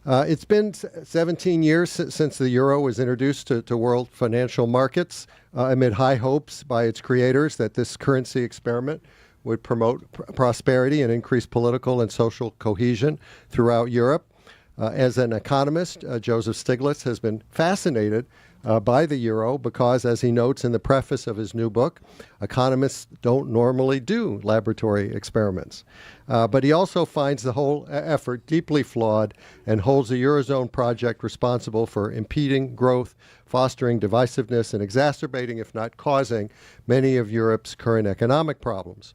It's been 17 years since the euro was introduced to world financial markets amid high hopes by its creators that this currency experiment would promote prosperity and increase political and social cohesion throughout Europe. As an economist, Jouzef Stиглиц has been fascinated by the euro because, as he notes in the preface of his new book, economists don't normally do laboratory experiments. But he also finds the whole effort deeply flawed and holds the Eurozone project responsible for impeding growth, fostering divisiveness, and exacerbating, if not causing, many of Europe's current economic problems.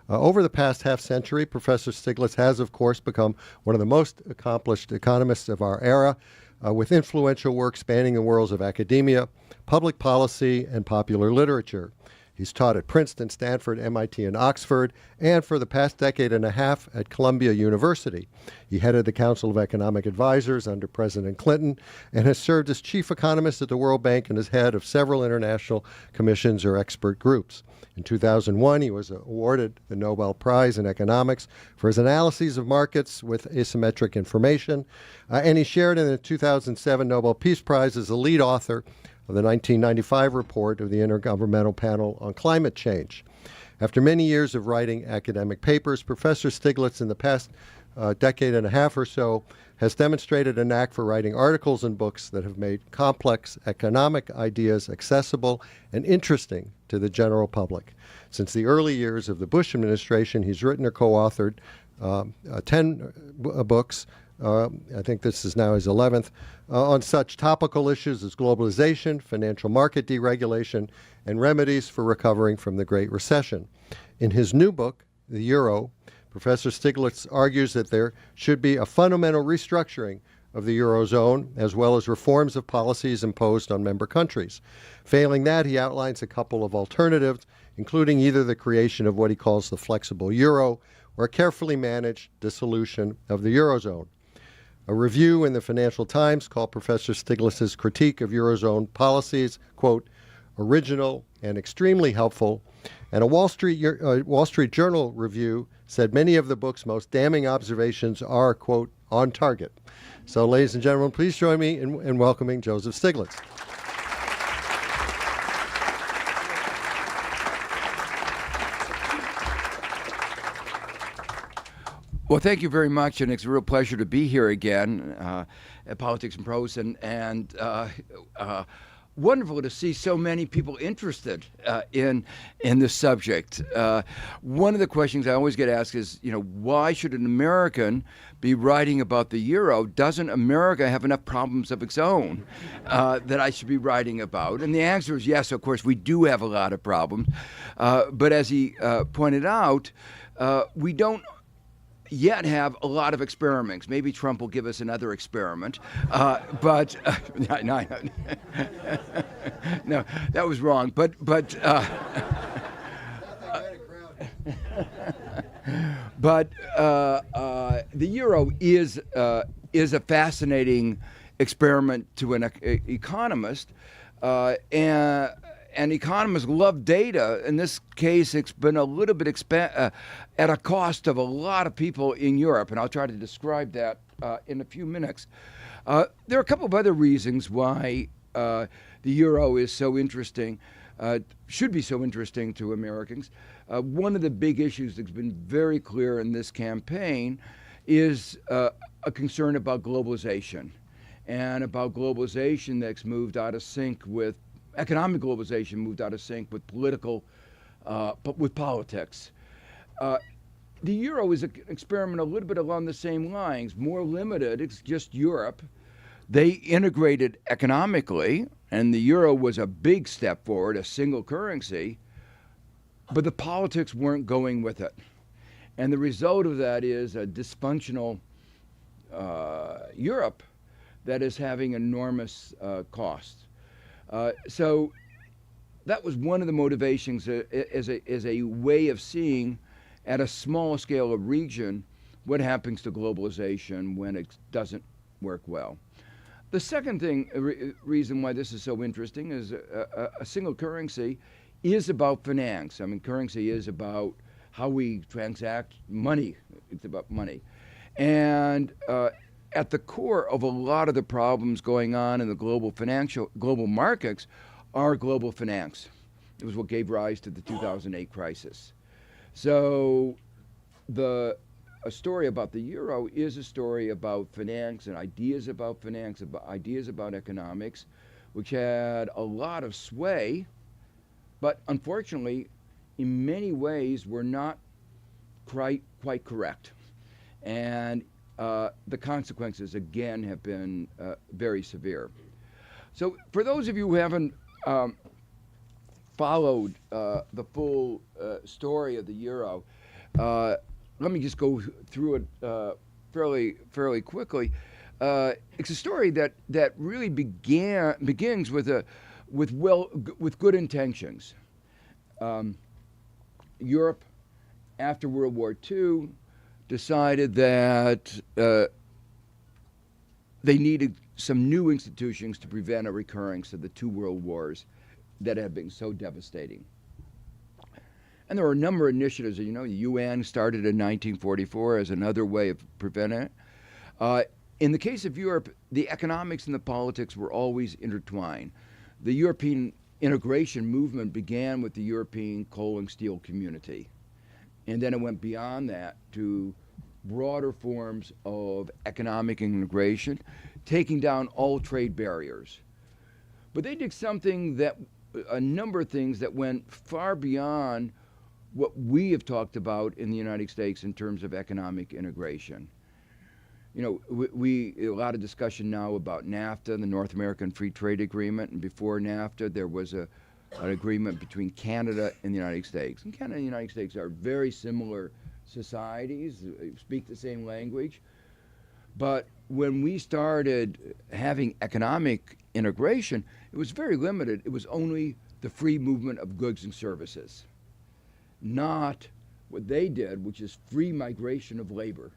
Over the past half-century, Professor Stиглиц has, of course, become one of the most accomplished economists of our era, with influential work spanning the worlds of academia, public policy, and popular literature. He's taught at Princeton, Stanford, MIT, and Oxford, and for the past decade and a half at Columbia University. He headed the Council of Economic Advisors under President Clinton and has served as chief economist at the World Bank and as head of several international commissions or expert groups. In 2001, he was awarded the Nobel Prize in Economics for his analyses of markets with asymmetric information, and he shared in the 2007 Nobel Peace Prize as the lead author of the 1995 report of the Intergovernmental Panel on Climate Change. After many years of writing academic papers, Professor Stиглиц, in the past decade and a half or so, has demonstrated a knack for writing articles and books that have made complex economic ideas accessible and interesting to the general public. Since the early years of the Bush administration, he's written or co-authored 10 books, I think this is now his 11th, on such topical issues as globalization, financial market deregulation, and remedies for recovering from the Great Recession. In his new book, The Euro, Professor Stиглиц argues that there should be a fundamental restructuring of the Eurozone, as well as reforms of policies imposed on member countries. Failing that, he outlines a couple of alternatives, including either the creation of what he calls the flexible euro or a carefully managed dissolution of the Eurozone. A review in the Financial Times called Professor Stiglitz's critique of Eurozone policies, quote, original and extremely helpful, and a Wall Street Journal review said many of the book's most damning observations are, quote, on target. So, ladies and gentlemen, please join me in welcoming Jouzef Stiglitz. Well, thank you very much, and it's a real pleasure to be here again at Politics and Prose, and wonderful to see so many people interested in this subject. One of the questions I always get asked is, why should an American be writing about the euro? Doesn't America have enough problems of its own that I should be writing about? And the answer is yes, of course, we do have a lot of problems. But as he pointed out, we don't yet have a lot of experiments. Maybe Trump will give us another experiment, but no, that was wrong. But the euro is a fascinating experiment to an economist, and economists love data. In this case, it's been a little bit at a cost of a lot of people in Europe, and I'll try to describe that in a few minutes. There are a couple of other reasons why the euro is so interesting, should be so interesting to Americans. One of the big issues that's been very clear in this campaign is a concern about globalization, and about globalization that's moved out of sync with economic globalization, moved out of sync with politics. The euro is an experiment a little bit along the same lines, more limited. It's just Europe. They integrated economically, and the euro was a big step forward, a single currency, but the politics weren't going with it. And the result of that is a dysfunctional Europe that is having enormous costs. So that was one of the motivations as a way of seeing at a small scale of region what happens to globalization when it doesn't work well. The second reason why this is so interesting is a single currency is about finance. I mean, currency is about how we transact money. It's about money. And at the core of a lot of the problems going on in the global markets are global finance. It was what gave rise to the 2008 crisis. So a story about the euro is a story about finance and ideas about finance, ideas about economics, which had a lot of sway, but unfortunately, in many ways, were not quite correct. And the consequences, again, have been very severe. So for those of you who haven't followed the full story of the euro, let me just go through it fairly quickly. It's a story that really begins with good intentions. Europe, after World War II, decided that they needed some new institutions to prevent a recurrence of the two world wars that had been so devastating. And there were a number of initiatives. You know, the UN started in 1944 as another way of preventing it. In the case of Europe, the economics and the politics were always intertwined. The European integration movement began with the European coal and steel community. And then it went beyond that to broader forms of economic integration, taking down all trade barriers. But they did a number of things that went far beyond what we have talked about in the United States in terms of economic integration. You know, a lot of discussion now about NAFTA, the North American Free Trade Agreement, and before NAFTA there was an agreement between Canada and the United States. And Canada and the United States are very similar societies, speak the same language. But when we started having economic integration, it was very limited. It was only the free movement of goods and services, not what they did, which is free migration of labor.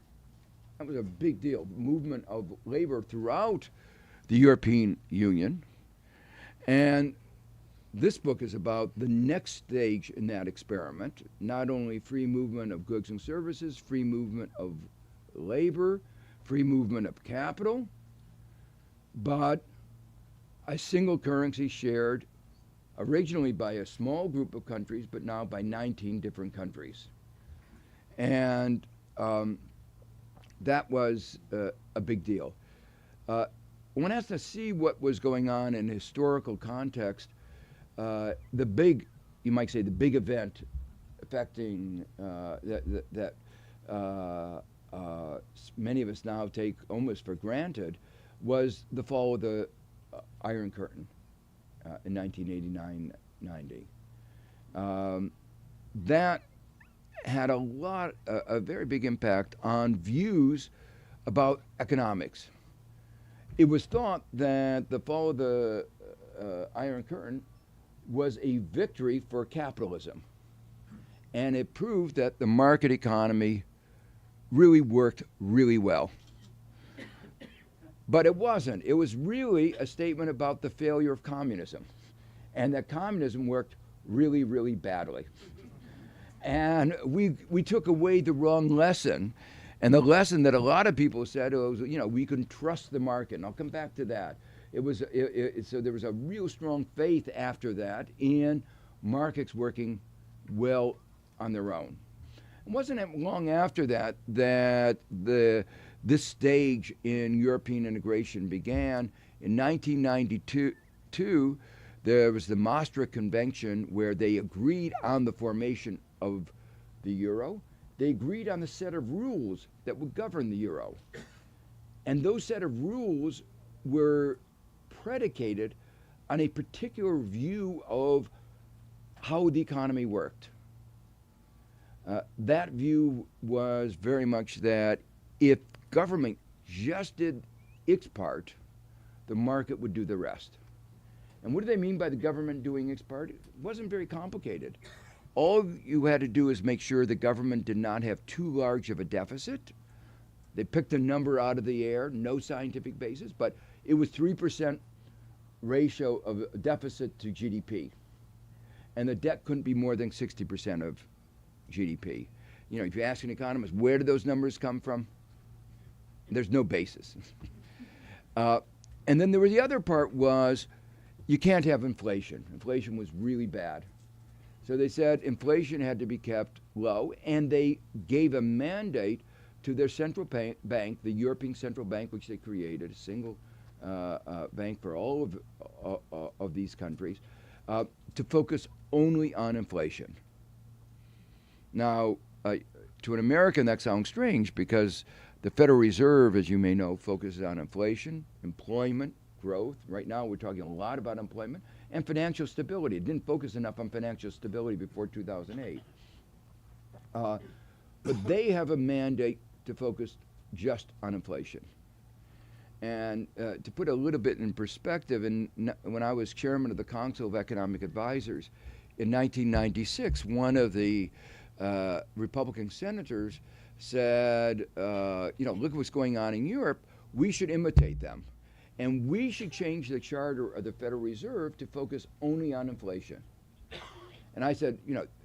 That was a big deal, movement of labor throughout the European Union. And this book is about the next stage in that experiment, not only free movement of goods and services, free movement of labor, free movement of capital, but a single currency shared originally by a small group of countries, but now by 19 different countries. And that was a big deal. One has to see what was going on in historical context. You might say, the big event affecting that many of us now take almost for granted was the fall of the Iron Curtain in 1989-90. That had a very big impact on views about economics. It was thought that the fall of the Iron Curtain was a victory for capitalism. And it proved that the market economy really worked really well. But it wasn't. It was really a statement about the failure of communism, and that communism worked really, really badly. And we took away the wrong lesson, and the lesson that a lot of people said was, you know, we can trust the market. And I'll come back to that. So there was a real strong faith after that in markets working well on their own. It wasn't long after that this stage in European integration began. In 1992, there was the Maastricht Convention, where they agreed on the formation of the euro. They agreed on the set of rules that would govern the euro. And those set of rules were predicated on a particular view of how the economy worked. That view was very much that if government just did its part, the market would do the rest. And what do they mean by the government doing its part? It wasn't very complicated. All you had to do is make sure the government did not have too large of a deficit. They picked a number out of the air, no scientific basis, but it was 3% ratio of deficit to GDP. And the debt couldn't be more than 60% of GDP. You know, if you ask an economist, where do those numbers come from? There's no basis. And then there was the other part was you can't have inflation. Inflation was really bad. So they said inflation had to be kept low, and they gave a mandate to their central bank, the European Central Bank, which they created, a single bank for all of these countries, to focus only on inflation. Now, to an American, that sounds strange because the Federal Reserve, as you may know, focuses on inflation, employment, growth. Right now, we're talking a lot about employment and financial stability. It didn't focus enough on financial stability before 2008. But they have a mandate to focus just on inflation. And to put a little bit in perspective, when I was chairman of the Council of Economic Advisors in 1996, one of the Republican senators said, look at what's going on in Europe. We should imitate them. And we should change the charter of the Federal Reserve to focus only on inflation. And I said,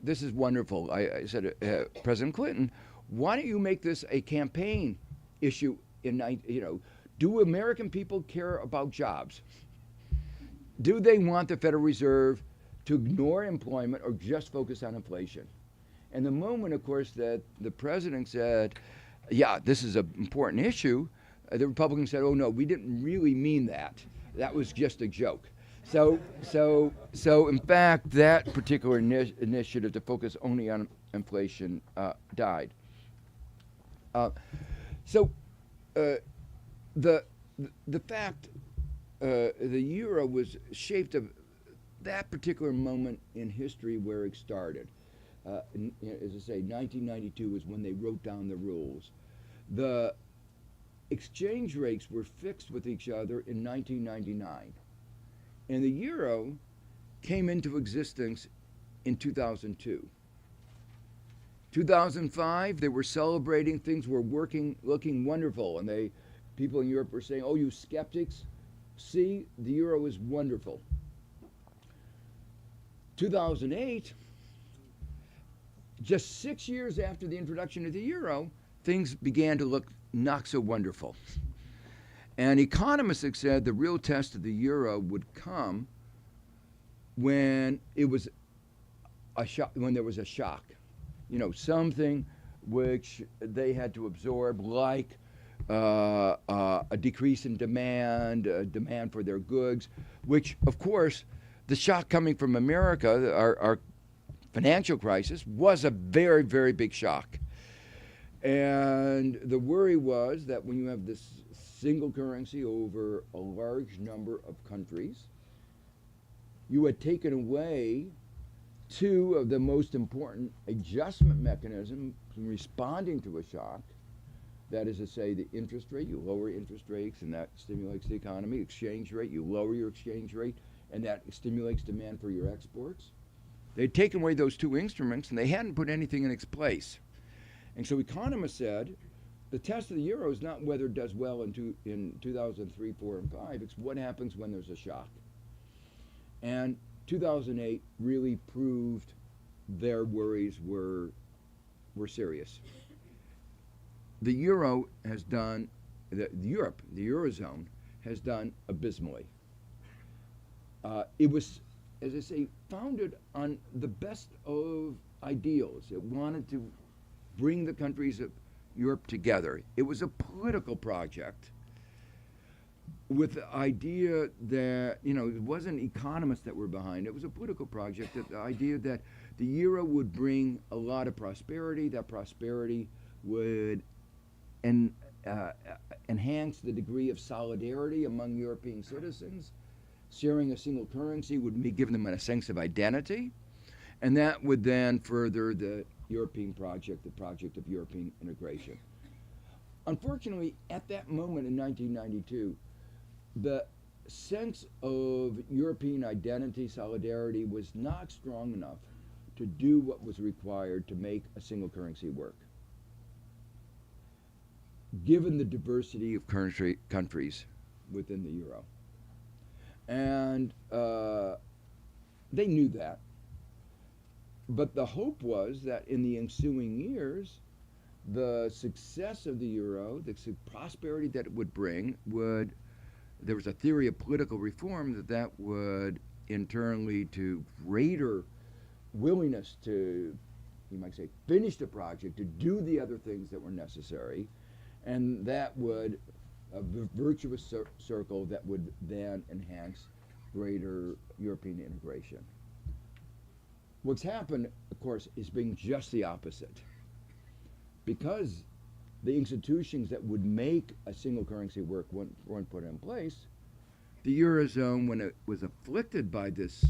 this is wonderful. I said, President Clinton, why don't you make this a campaign issue do American people care about jobs? Do they want the Federal Reserve to ignore employment or just focus on inflation? And the moment, of course, that the president said, yeah, this is an important issue, the Republicans said, oh, no, we didn't really mean that. That was just a joke. So in fact, that particular initiative to focus only on inflation died. The fact the euro was shaped of that particular moment in history where it started. As I say, 1992 was when they wrote down the rules. The exchange rates were fixed with each other in 1999. And the euro came into existence in 2002. 2005, they were celebrating, things were looking wonderful, and people in Europe were saying, oh, you skeptics, see, the euro is wonderful. 2008, just 6 years after the introduction of the euro, things began to look not so wonderful. And economists have said the real test of the euro would come when it was a shock, when there was a shock. Something which they had to absorb, like a decrease in demand for their goods, which, of course, the shock coming from America, our financial crisis, was a very, very big shock. And the worry was that when you have this single currency over a large number of countries, you had taken away two of the most important adjustment mechanisms in responding to a shock. That is to say, the interest rate, you lower interest rates and that stimulates the economy. Exchange rate, you lower your exchange rate and that stimulates demand for your exports. They'd taken away those two instruments and they hadn't put anything in its place. And so economists said, the test of the euro is not whether it does well in 2003, 4, and 5. It's what happens when there's a shock. And 2008 really proved their worries were serious. The euro has done, the eurozone has done abysmally. It was, as I say, founded on the best of ideals. It wanted to bring the countries of Europe together. It was a political project with the idea that, it wasn't economists that were behind it. It was a political project, the idea that the euro would bring a lot of prosperity. That prosperity would enhance the degree of solidarity among European citizens. Sharing a single currency would be given them a sense of identity. And that would then further the European project, the project of European integration. Unfortunately, at that moment in 1992, the sense of European identity, solidarity, was not strong enough to do what was required to make a single currency work, given the diversity of countries within the euro. And they knew that. But the hope was that in the ensuing years, the success of the euro, the prosperity that it would bring, there was a theory of political reform that would in turn lead to greater willingness to, you might say, finish the project, to do the other things that were necessary, and that would a virtuous circle that would then enhance greater European integration. What's happened, of course, is being just the opposite. Because the institutions that would make a single currency work weren't put in place, the Eurozone, when it was afflicted by this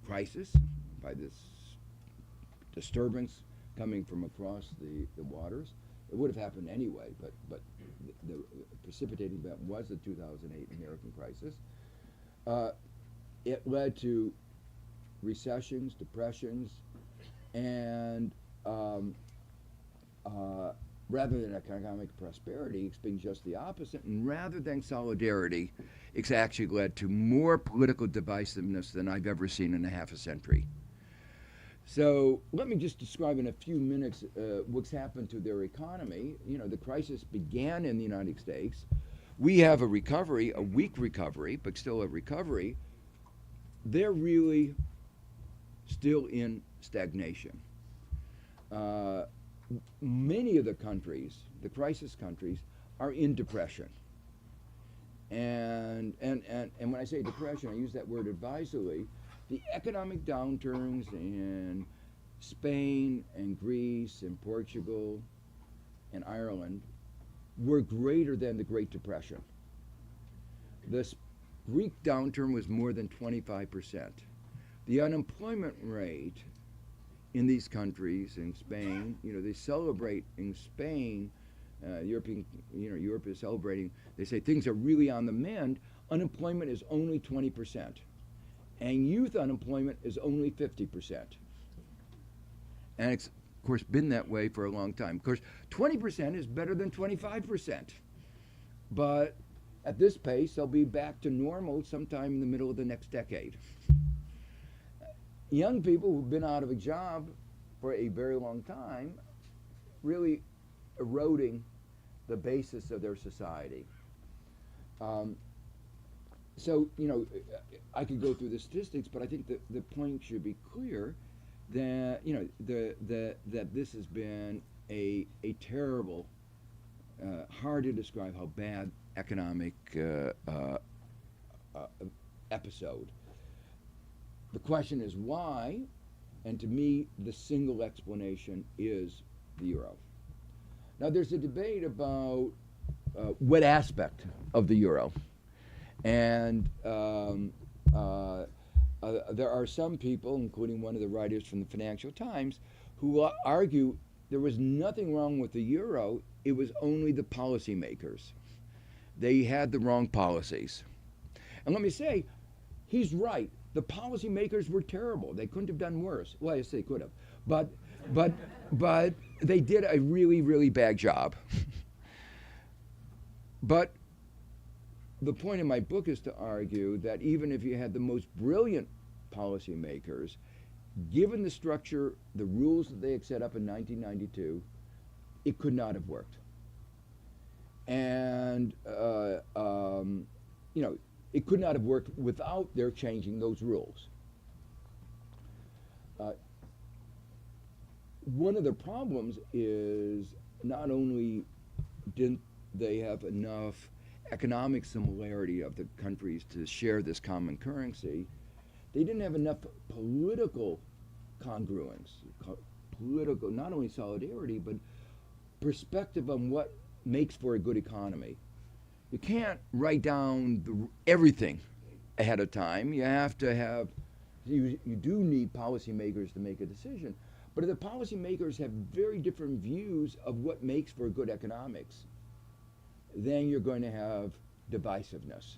crisis, by this disturbance coming from across the waters, it would have happened anyway, but the precipitating event was the 2008 American crisis. It led to recessions, depressions, and rather than economic prosperity, it's been just the opposite. And rather than solidarity, it's actually led to more political divisiveness than I've ever seen in a half a century. So let me just describe in a few minutes what's happened to their economy. You know, the crisis began in the United States. We have a recovery, a weak recovery, but still a recovery. They're really still in stagnation. Many of the countries, the crisis countries, are in depression. And when I say depression, I use that word advisedly. The economic downturns in Spain and Greece and Portugal and Ireland were greater than the Great Depression. The Greek downturn was more than 25%. The unemployment rate in these countries, in Spain, you know, they celebrate in Spain, Europe is celebrating, they say things are really on the mend. Unemployment is only 20%. And youth unemployment is only 50%. And it's, of course, been that way for a long time. Of course, 20% is better than 25%. But at this pace, they'll be back to normal sometime in the middle of the next decade. Young people who've been out of a job for a very long time really eroding the basis of their society. So, you know, I could go through the statistics, but I think that the point should be clear that, you know, that this has been a terrible, hard to describe how bad economic episode. The question is why, and to me, the single explanation is the euro. Now, there's a debate about what aspect of the euro. And there are some people, including one of the writers from the Financial Times, who argue there was nothing wrong with the euro, it was only the policymakers. They had the wrong policies. And let me say, he's right. The policymakers were terrible. They couldn't have done worse. Well, yes, they could have. But they did a really, really bad job. But the point in my book is to argue that even if you had the most brilliant policymakers, given the structure, the rules that they had set up in 1992, it could not have worked. And, you know, it could not have worked without their changing those rules. One of the problems is not only didn't they have enough economic similarity of the countries to share this common currency, they didn't have enough political congruence, political, not only solidarity, but perspective on what makes for a good economy. You can't write down everything ahead of time. You have to have, you do need policymakers to make a decision. But if the policymakers have very different views of what makes for good economics, then you're going to have divisiveness.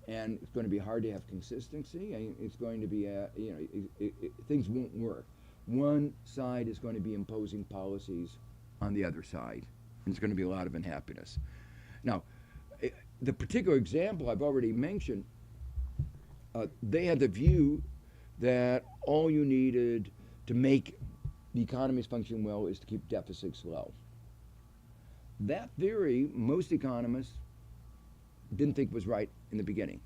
And it's going to be hard to have consistency. And it's going to be, things won't work. One side is going to be imposing policies on the other side. And there's going to be a lot of unhappiness. Now, the particular example I've already mentioned, they had the view that all you needed to make the economies function well is to keep deficits low. That theory, most economists didn't think was right in the beginning.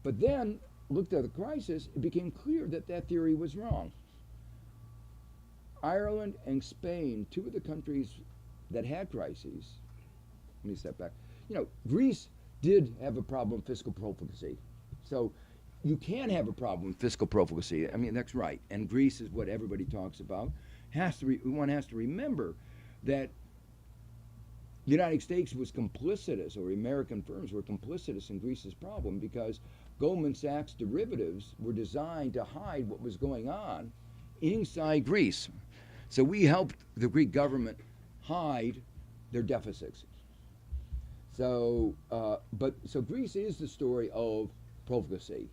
But then, looked at the crisis, it became clear that that theory was wrong. Ireland and Spain, two of the countries that had crises, let me step back. You know, Greece did have a problem with fiscal profligacy. So you can have a problem with fiscal profligacy. I mean, that's right. And Greece is what everybody talks about. One has to remember that the United States was complicitous, or American firms were complicitous in Greece's problem, because Goldman Sachs derivatives were designed to hide what was going on inside Greece. So we helped the Greek government hide their deficits. So Greece is the story of profligacy.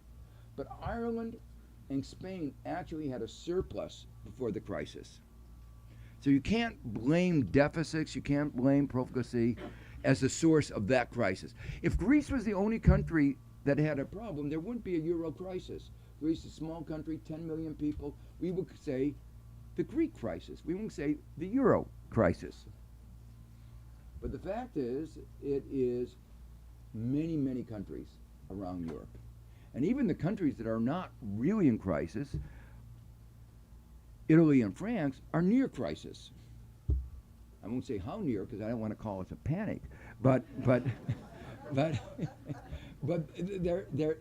But Ireland and Spain actually had a surplus before the crisis. So you can't blame deficits, you can't blame profligacy as the source of that crisis. If Greece was the only country that had a problem, there wouldn't be a euro crisis. Greece is a small country, 10 million people. We would say the Greek crisis. We wouldn't say the euro crisis. But the fact is, it is many, many countries around Europe. And even the countries that are not really in crisis, Italy and France, are near crisis. I won't say how near, because I don't want to call it a panic, but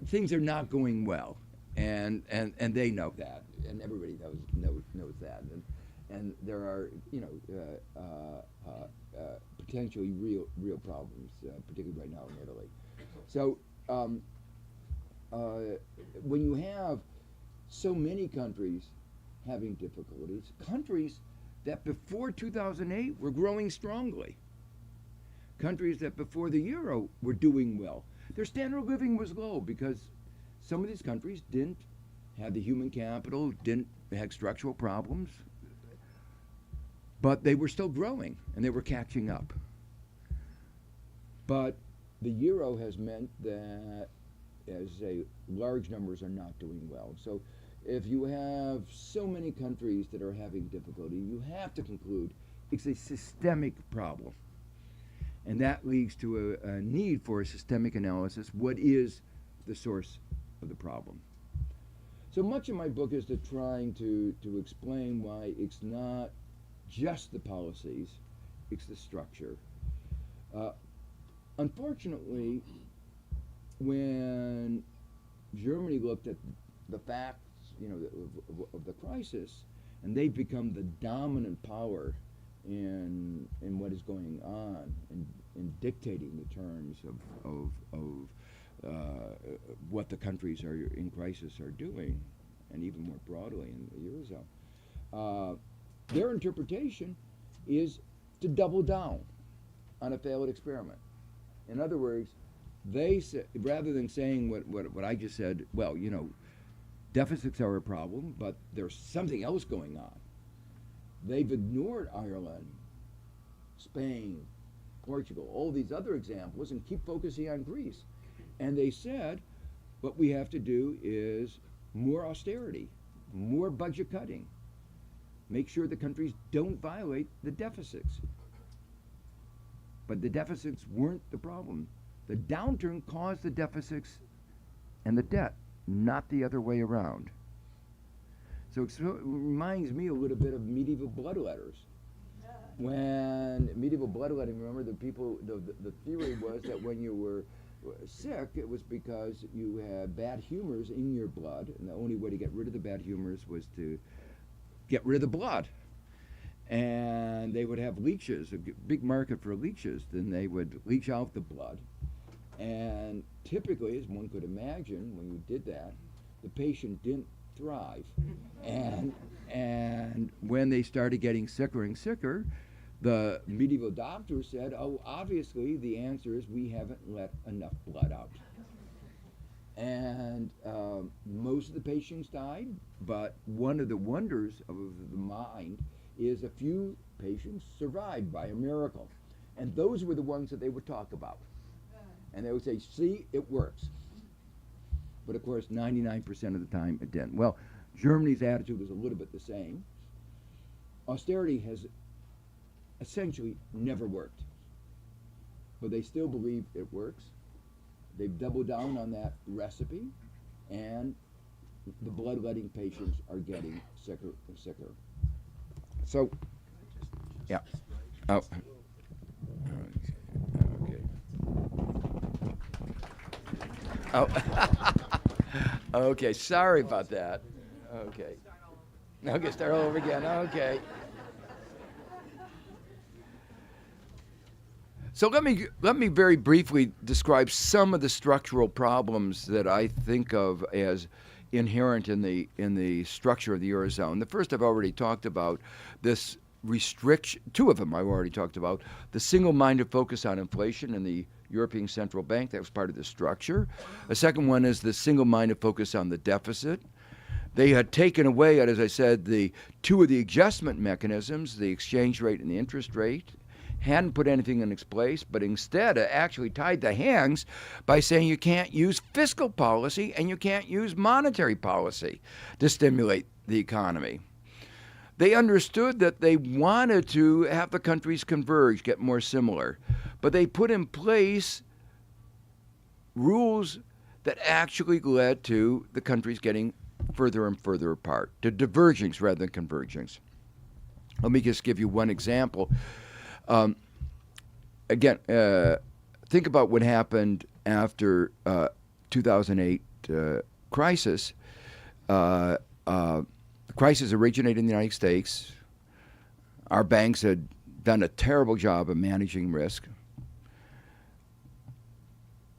things are not going well, and they know that, and everybody knows that, and there are potentially real problems, particularly right now in Italy. So when you have so many countries having difficulties, countries that before 2008 were growing strongly, countries that before the euro were doing well, their standard of living was low because some of these countries didn't have the human capital, didn't have structural problems, but they were still growing and they were catching up. But the euro has meant that, as I say, large numbers are not doing well. So if you have so many countries that are having difficulty, you have to conclude it's a systemic problem. And that leads to a need for a systemic analysis. What is the source of the problem? So much of my book is to trying to explain why it's not just the policies, it's the structure. Unfortunately, when Germany looked at the facts, of the crisis, and they've become the dominant power in what is going on in dictating the terms of what the countries are in crisis are doing, and even more broadly in the Eurozone. Their interpretation is to double down on a failed experiment. In other words, they say, rather than saying what I just said, well, deficits are a problem, but there's something else going on. They've ignored Ireland, Spain, Portugal, all these other examples, and keep focusing on Greece. And they said, what we have to do is more austerity, more budget cutting, make sure the countries don't violate the deficits. But the deficits weren't the problem. The downturn caused the deficits and the debt, not the other way around. So it reminds me a little bit of medieval bloodletters. When medieval bloodletting, remember the theory was that when you were sick, it was because you had bad humors in your blood, and the only way to get rid of the bad humors was to get rid of the blood. And they would have leeches, a big market for leeches, then they would leach out the blood. And typically, as one could imagine, when you did that, the patient didn't thrive. And when they started getting sicker and sicker, the medieval doctor said, oh, obviously the answer is we haven't let enough blood out. And most of the patients died, but one of the wonders of the mind is a few patients survived by a miracle. And those were the ones that they would talk about. And they would say, see, it works. But of course, 99% of the time it didn't. Well, Germany's attitude was a little bit the same. austerity has essentially never worked. But they still believe it works. They've doubled down on that recipe, and the bloodletting patients are getting sicker and sicker. So, yeah. Oh. Okay. Oh. Okay, sorry about that. Okay. Okay, start all over again. Okay. So let me very briefly describe some of the structural problems that I think of as inherent in the structure of the Eurozone. The first I've already talked about, this restriction. Two of them I've already talked about. The single-minded focus on inflation in the European Central Bank, that was part of the structure. The second one is the single-minded focus on the deficit. They had taken away, as I said, the two of the adjustment mechanisms, the exchange rate and the interest rate, hadn't put anything in its place, but instead actually tied the hands by saying you can't use fiscal policy and you can't use monetary policy to stimulate the economy. They understood that they wanted to have the countries converge, get more similar, but they put in place rules that actually led to the countries getting further and further apart, to divergence rather than convergence. Let me just give you one example. Again, think about what happened after 2008 crisis. The crisis originated in the United States. Our banks had done a terrible job of managing risk.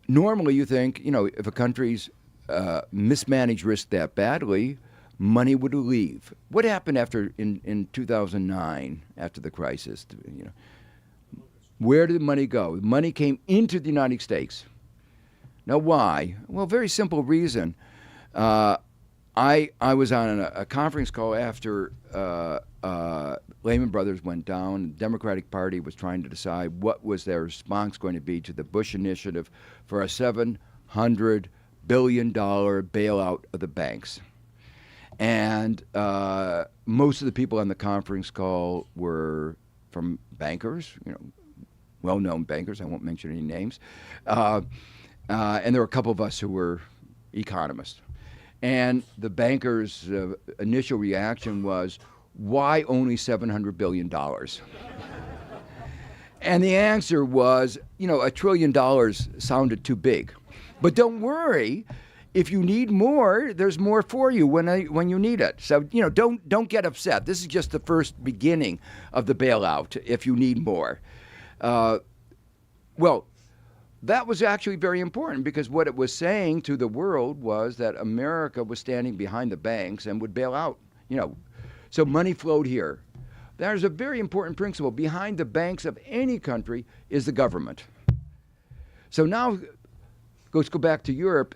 Normally, you think, if a country's mismanaged risk that badly, money would leave. What happened in 2009, after the crisis? Where did the money go? Money came into the United States. Now, why? Well, very simple reason. I was on a conference call after Lehman Brothers went down. The Democratic Party was trying to decide what was their response going to be to the Bush initiative for a $700 billion bailout of the banks. And most of the people on the conference call were from bankers, well-known bankers. I won't mention any names. And there were a couple of us who were economists. And the bankers' initial reaction was, why only $700 billion? And the answer was, $1 trillion sounded too big. But don't worry, if you need more, there's more for you when you need it. So, don't get upset. This is just the first beginning of the bailout if you need more. Well, that was actually very important because what it was saying to the world was that America was standing behind the banks and would bail out, So money flowed here. There's a very important principle. Behind the banks of any country is the government. So now, let's go back to Europe.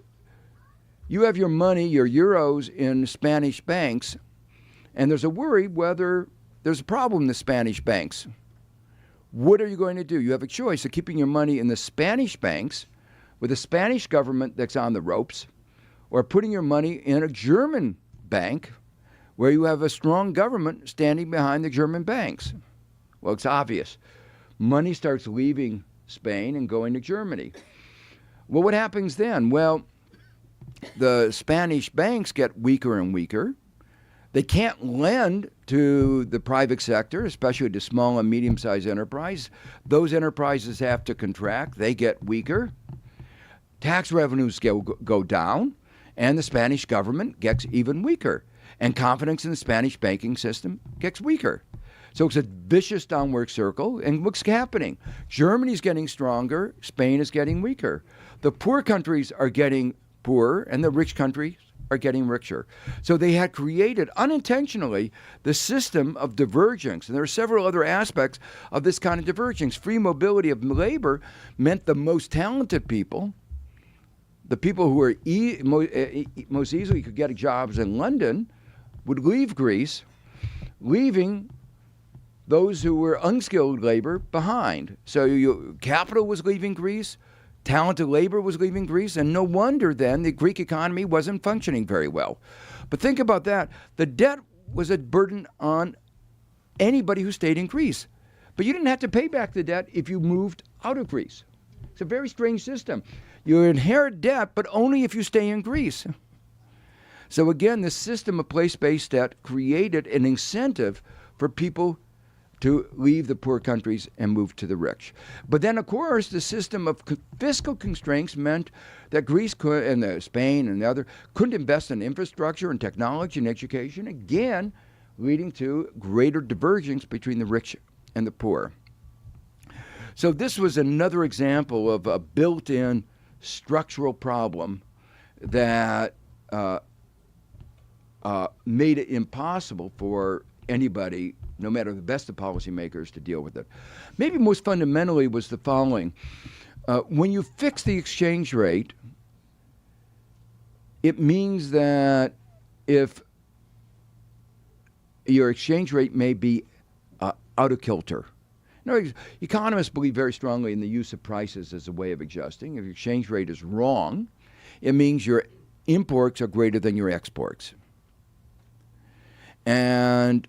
You have your money, your euros, in Spanish banks, and there's a worry whether there's a problem in the Spanish banks. What are you going to do? You have a choice of keeping your money in the Spanish banks with a Spanish government that's on the ropes, or putting your money in a German bank where you have a strong government standing behind the German banks. Well, it's obvious. Money starts leaving Spain and going to Germany. Well, what happens then? Well, the Spanish banks get weaker and weaker. They can't lend to the private sector, especially to small and medium-sized enterprise. Those enterprises have to contract. They get weaker. Tax revenues go down, and the Spanish government gets even weaker. And confidence in the Spanish banking system gets weaker. So it's a vicious downward circle. And what's happening? Germany's getting stronger. Spain is getting weaker. The poor countries are getting poorer, and the rich countries are getting richer. So they had created unintentionally the system of divergence. And there are several other aspects of this kind of divergence. Free mobility of labor meant the most talented people, the people who were most easily could get jobs in London, would leave Greece, leaving those who were unskilled labor behind. So capital was leaving Greece, talented labor was leaving Greece, and no wonder then the Greek economy wasn't functioning very well. But think about that. The debt was a burden on anybody who stayed in Greece. But you didn't have to pay back the debt if you moved out of Greece. It's a very strange system. You inherit debt, but only if you stay in Greece. So again, this system of place-based debt created an incentive for people to leave the poor countries and move to the rich. But then, of course, the system of fiscal constraints meant that Greece could, and Spain and the other couldn't invest in infrastructure and technology and education, again, leading to greater divergence between the rich and the poor. So this was another example of a built-in structural problem that made it impossible for anybody, no matter the best of policymakers, to deal with it. Maybe most fundamentally was the following. When you fix the exchange rate, it means that if your exchange rate may be out of kilter. Economists believe very strongly in the use of prices as a way of adjusting. If your exchange rate is wrong, it means your imports are greater than your exports. And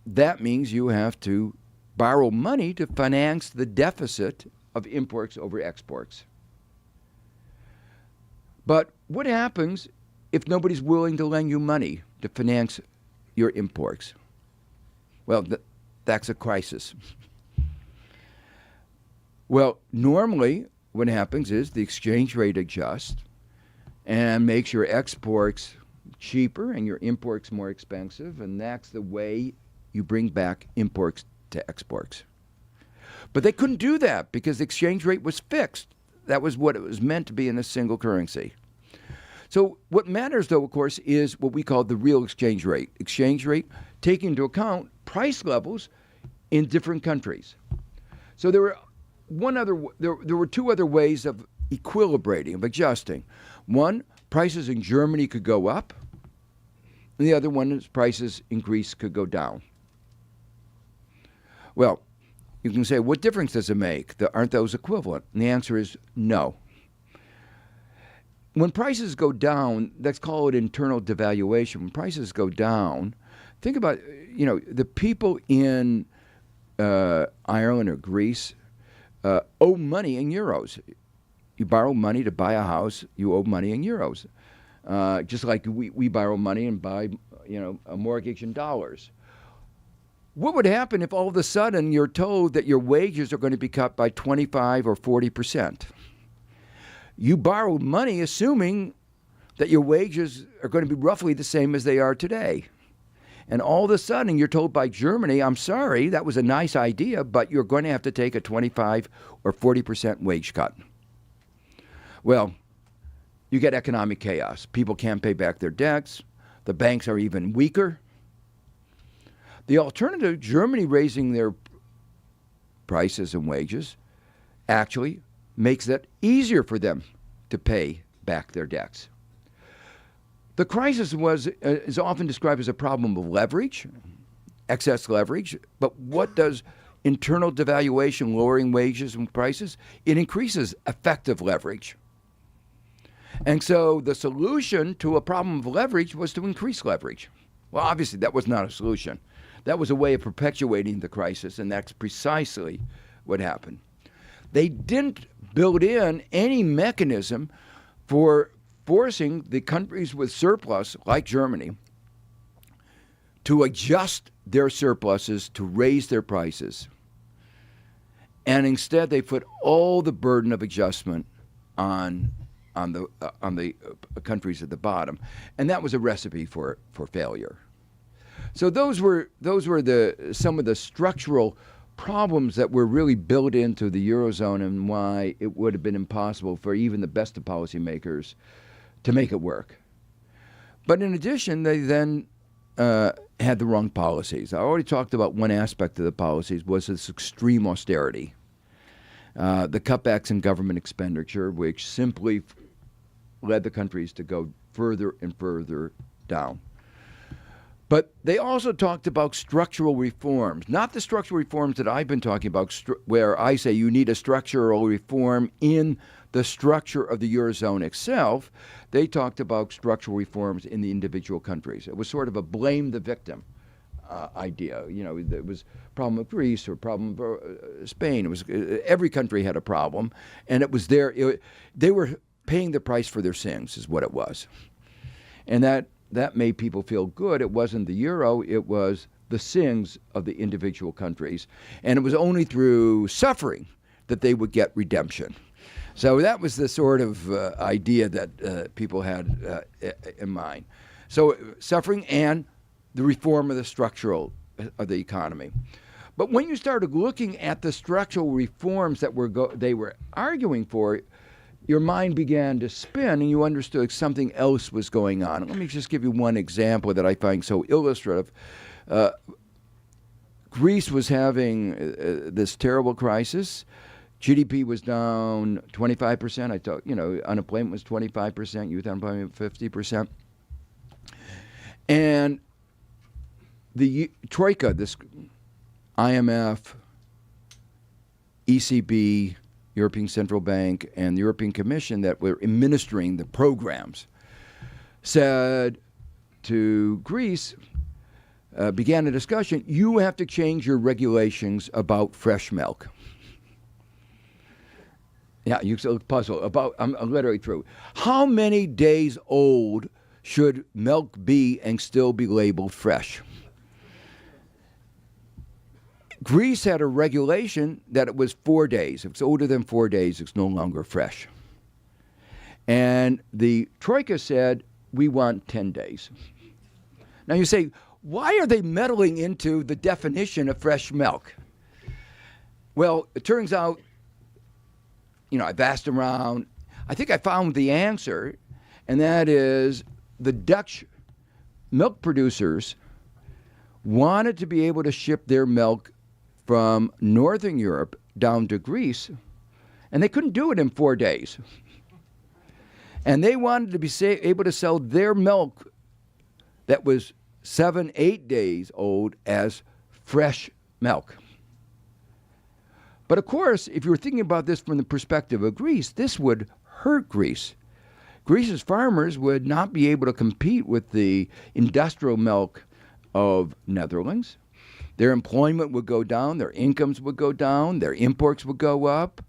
that means you have to borrow money to finance the deficit of imports over exports. But what happens if nobody's willing to lend you money to finance your imports? Well, that's a crisis. Well, normally what happens is the exchange rate adjusts and makes your exports cheaper and your imports more expensive, and that's the way you bring back imports to exports. But they couldn't do that because the exchange rate was fixed. That was what it was meant to be in a single currency. So what matters, though, of course, is what we call the real exchange rate. Exchange rate taking into account price levels in different countries. So there were two other ways of equilibrating, of adjusting. One, prices in Germany could go up, and the other one is prices in Greece could go down. Well, you can say, what difference does it make? Aren't those equivalent? And the answer is no. When prices go down, let's call it internal devaluation. When prices go down, think about, the people in Ireland or Greece owe money in euros. You borrow money to buy a house, you owe money in euros. Just like we borrow money and buy, a mortgage in dollars. What would happen if all of a sudden you're told that your wages are going to be cut by 25 or 40%? You borrowed money assuming that your wages are going to be roughly the same as they are today. And all of a sudden you're told by Germany, I'm sorry, that was a nice idea, but you're going to have to take a 25 or 40% wage cut. Well, you get economic chaos. People can't pay back their debts. The banks are even weaker. The alternative, Germany raising their prices and wages, actually makes it easier for them to pay back their debts. The crisis is often described as a problem of leverage, excess leverage, but what does internal devaluation, lowering wages and prices? It increases effective leverage. And so the solution to a problem of leverage was to increase leverage. Well, obviously that was not a solution. That was a way of perpetuating the crisis, and that's precisely what happened. They didn't build in any mechanism for forcing the countries with surplus, like Germany, to adjust their surpluses to raise their prices. And instead, they put all the burden of adjustment on the countries at the bottom, and that was a recipe for failure. So those were some of the structural problems that were really built into the Eurozone, and why it would have been impossible for even the best of policymakers to make it work. But in addition, they then had the wrong policies. I already talked about one aspect of the policies was this extreme austerity. The cutbacks in government expenditure, which simply led the countries to go further and further down. But they also talked about structural reforms, not the structural reforms that I've been talking about, where I say you need a structural reform in the structure of the Eurozone itself. They talked about structural reforms in the individual countries. It was sort of a blame the victim idea. There was a problem of Greece or a problem of Spain. It was every country had a problem, and it was they were paying the price for their sins, is what it was, and that made people feel good. It wasn't the euro; it was the sins of the individual countries, and it was only through suffering that they would get redemption. So that was the sort of idea that people had in mind. So suffering and the reform of the structural of the economy. But when you started looking at the structural reforms that they were arguing for, your mind began to spin and you understood something else was going on. Let me just give you one example that I find so illustrative. Greece was having this terrible crisis. GDP was down 25%. I thought, unemployment was 25%, youth unemployment 50%. And the Troika, this IMF, ECB, European Central Bank, and the European Commission that were administering the programs, said to Greece, began a discussion, you have to change your regulations about fresh milk. Yeah, you look puzzled. I'm literally through. How many days old should milk be and still be labeled fresh? Greece had a regulation that it was 4 days. If it's older than 4 days, it's no longer fresh. And the Troika said, we want 10 days. Now you say, why are they meddling into the definition of fresh milk? Well, it turns out, I've asked around. I think I found the answer, and that is the Dutch milk producers wanted to be able to ship their milk from Northern Europe down to Greece, and they couldn't do it in 4 days. And they wanted to be able to sell their milk that was 7, 8 days old as fresh milk. But of course, if you were thinking about this from the perspective of Greece, this would hurt Greece. Greece's farmers would not be able to compete with the industrial milk of Netherlands. Their employment would go down, their incomes would go down, their imports would go up.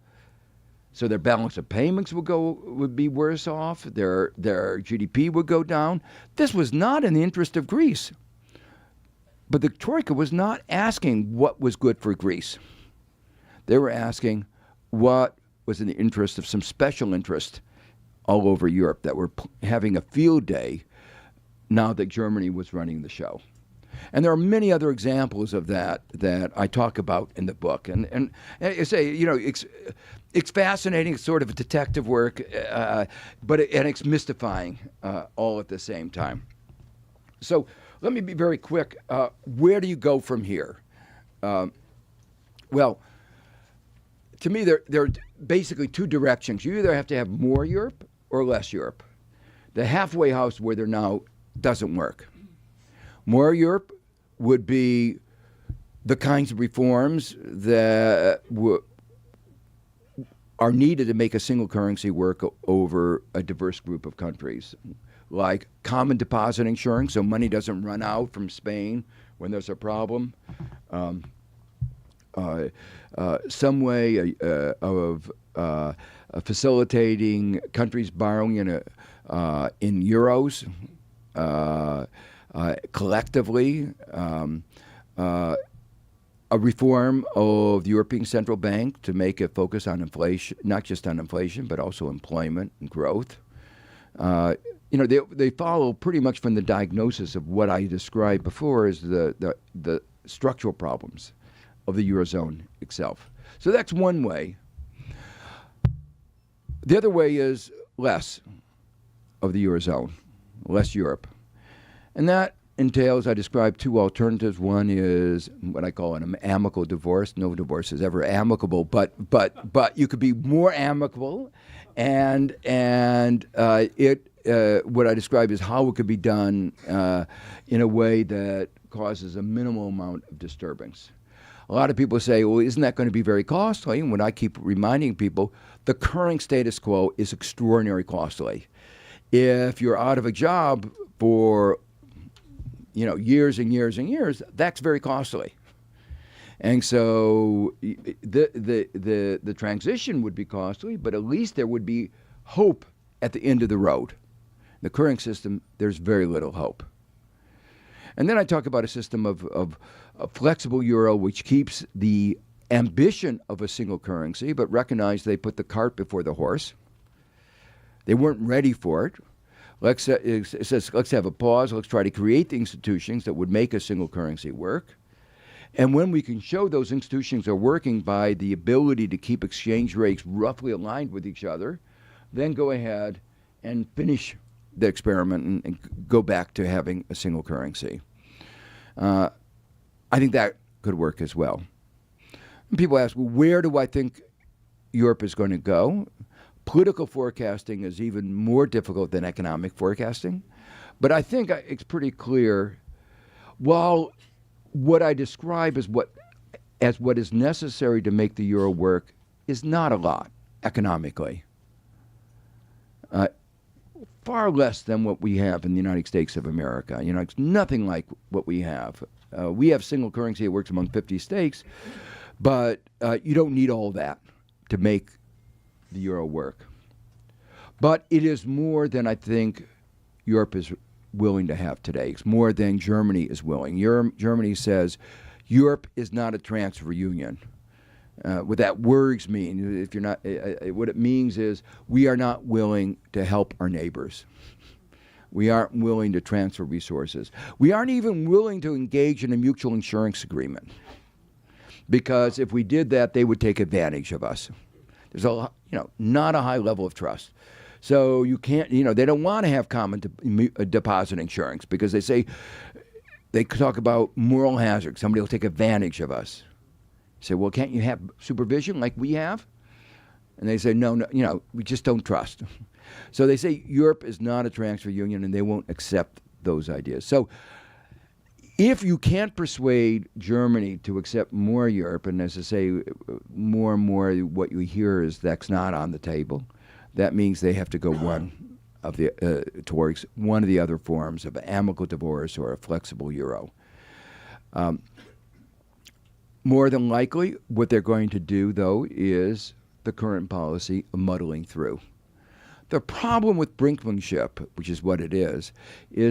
So their balance of payments would be worse off, their GDP would go down. This was not in the interest of Greece. But the Troika was not asking what was good for Greece. They were asking what was in the interest of some special interest all over Europe that were having a field day now that Germany was running the show. And there are many other examples of that I talk about in the book. And I say, it's fascinating. It's sort of a detective work, but it's mystifying all at the same time. So let me be very quick. Where do you go from here? Well, to me, there are basically two directions. You either have to have more Europe or less Europe. The halfway house where they're now doesn't work. More Europe would be the kinds of reforms that are needed to make a single currency work over a diverse group of countries, like common deposit insurance, so money doesn't run out from Spain when there's a problem. Some way of facilitating countries borrowing in euros collectively. A reform of the European Central Bank to make it focus on inflation, not just on inflation, but also employment and growth. They follow pretty much from the diagnosis of what I described before as the structural problems of the Eurozone itself. So that's one way. The other way is less of the Eurozone, less Europe. And that entails, I described two alternatives. One is what I call an amicable divorce. No divorce is ever amicable, but you could be more amicable, and what I describe is how it could be done in a way that causes a minimal amount of disturbance. A lot of people say, well, isn't that going to be very costly? And when I keep reminding people, the current status quo is extraordinarily costly. If you're out of a job for years and years and years, that's very costly. And so the transition would be costly, but at least there would be hope at the end of the road. The current system, there's very little hope. And then I talk about a system of a flexible euro, which keeps the ambition of a single currency, but recognize they put the cart before the horse. They weren't ready for it. It says, let's have a pause. Let's try to create the institutions that would make a single currency work. And when we can show those institutions are working by the ability to keep exchange rates roughly aligned with each other, then go ahead and finish the experiment and go back to having a single currency. I think that could work as well. And people ask, well, where do I think Europe is going to go? Political forecasting is even more difficult than economic forecasting. But I think it's pretty clear, while what I describe as what is necessary to make the euro work is not a lot economically. Far less than what we have in the United States of America. It's nothing like what we have. We have single currency that works among 50 states, but you don't need all that to make the euro work. But it is more than I think Europe is willing to have today. It's more than Germany is willing. Germany says Europe is not a transfer union. What that words mean, if you're not, what it means is we are not willing to help our neighbors. We aren't willing to transfer resources. We aren't even willing to engage in a mutual insurance agreement, because if we did that, they would take advantage of us. There's not a high level of trust. So you can't, they don't want to have common deposit insurance, because they talk about moral hazard. Somebody will take advantage of us. You say, well, can't you have supervision like we have? And they say, no, we just don't trust. So they say Europe is not a transfer union, and they won't accept those ideas. So if you can't persuade Germany to accept more Europe, and as I say, more and more what you hear is that's not on the table, that means they have to go towards one of the other forms of amicable divorce or a flexible euro. More than likely, what they're going to do, though, is the current policy of muddling through. The problem with brinkmanship, which is what it is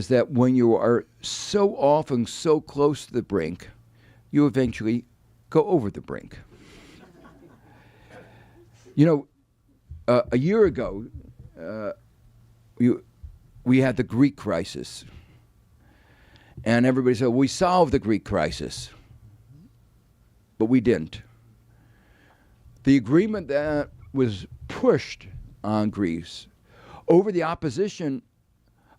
that when you are so often so close to the brink, you eventually go over the brink. A year ago, we had the Greek crisis. And everybody said, we solved the Greek crisis. But we didn't. The agreement that was pushed on Greece over the opposition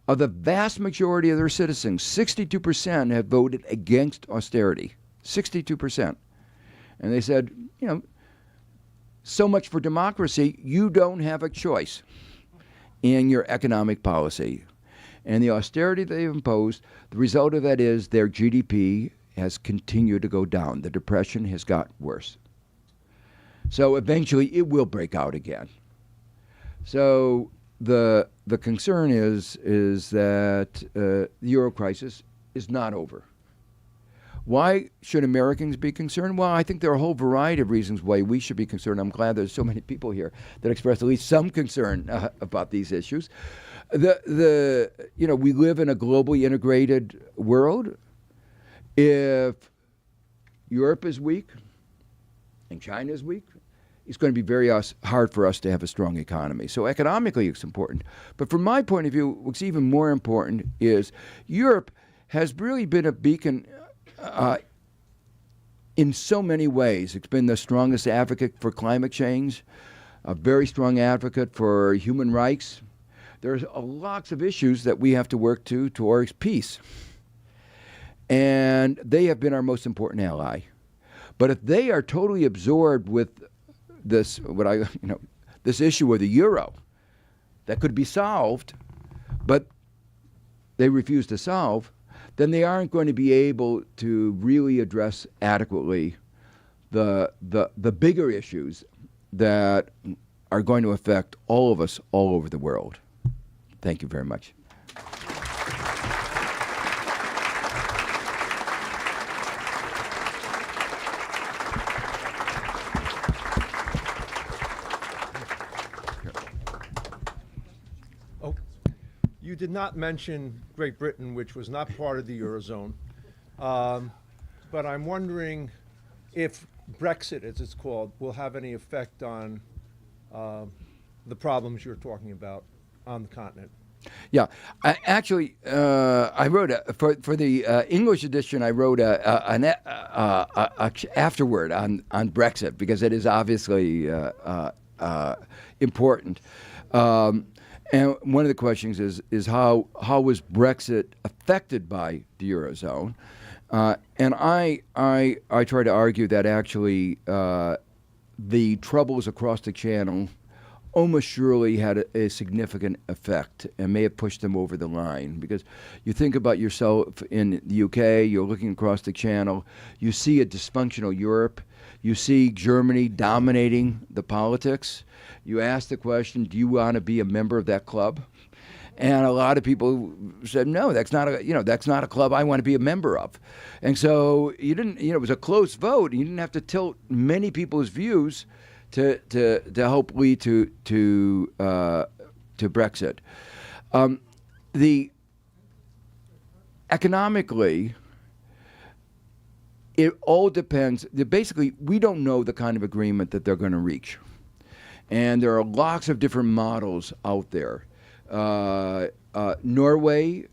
of the vast majority of their citizens, 62% had voted against austerity. 62%. And they said, so much for democracy, you don't have a choice in your economic policy. And the austerity they've imposed, the result of that is their GDP has continued to go down. The depression has got worse. So eventually it will break out again. So the concern is that the euro crisis is not over. Why should Americans be concerned? Well, I think there are a whole variety of reasons why we should be concerned. I'm glad there's so many people here that express at least some concern about these issues. We live in a globally integrated world. If Europe is weak and China is weak, it's going to be very hard for us to have a strong economy. So economically, it's important. But from my point of view, what's even more important is Europe has really been a beacon in so many ways. It's been the strongest advocate for climate change, a very strong advocate for human rights. There's lots of issues that we have to work towards peace. And they have been our most important ally. But if they are totally absorbed with this, this issue of the euro that could be solved, but they refuse to solve, then they aren't going to be able to really address adequately the bigger issues that are going to affect all of us all over the world. Thank you very much. You did not mention Great Britain, which was not part of the Eurozone. But I'm wondering if Brexit, as it's called, will have any effect on the problems you're talking about on the continent. Yeah, I wrote for the English edition. I wrote an afterword on Brexit because it is obviously important. And one of the questions is how was Brexit affected by the Eurozone? And I try to argue that actually the troubles across the Channel almost surely had a significant effect and may have pushed them over the line. Because you think about yourself in the UK, you're looking across the Channel, you see a dysfunctional Europe, you see Germany dominating the politics. You ask the question, do you want to be a member of that club? And a lot of people said, no, that's not a club I want to be a member of. And so it was a close vote. You didn't have to tilt many people's views to help lead to Brexit. The economically, it all depends. Basically, we don't know the kind of agreement that they're going to reach, and there are lots of different models out there. Norway,